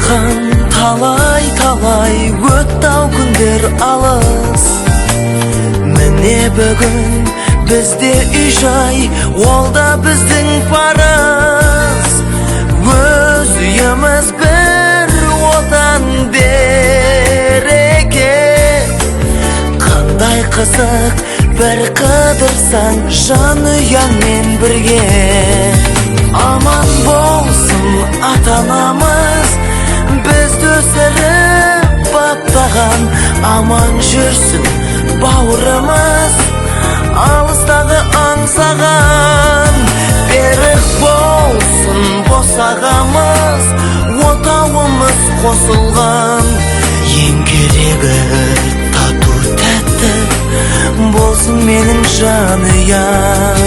жатқан талай өтті-ау күндер алыс. Міне бүгін бізде үй-жай, ол да біздің парыз. Өз үйіміз бір отан береке. Қандай қызық бір қыдырсаң жанұяңмен бірге. Аман болсын ата-анамыз, бізді өсіріп баптаған. Аман жүрсін бауырымыз, алыстағы аңсаған. Берік болсын босағамыз, отауымыз қосылған. Ең керегі тату тәтті болсын менің жанұям.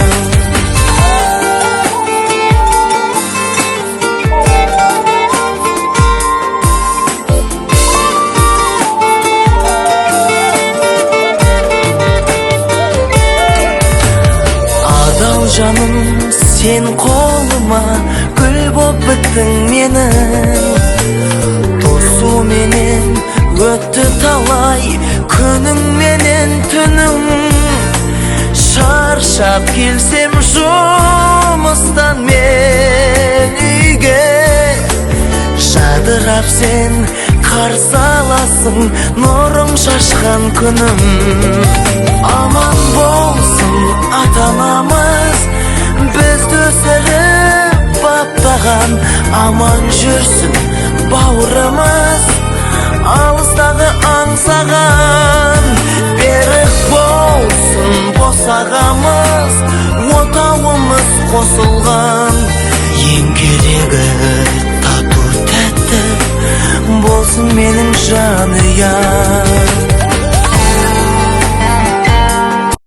Жаным, сен қолыма гүл боп біттің менің. Тосу менен өтті талай күнің менен түнің. Шаршап келсем жұмыстан мен үйге, жадырап сен қарсы аласың нұрың шашқан күнім. Аман болсын ата-анамыз, бізді өсіріп баптаған. Аман жүрсін бауырымыз, алыстағы аңсаған. Берік болсын босағамыз, отауымыз қосылған. Ең керегі тату тәтті болсын менің жанұям.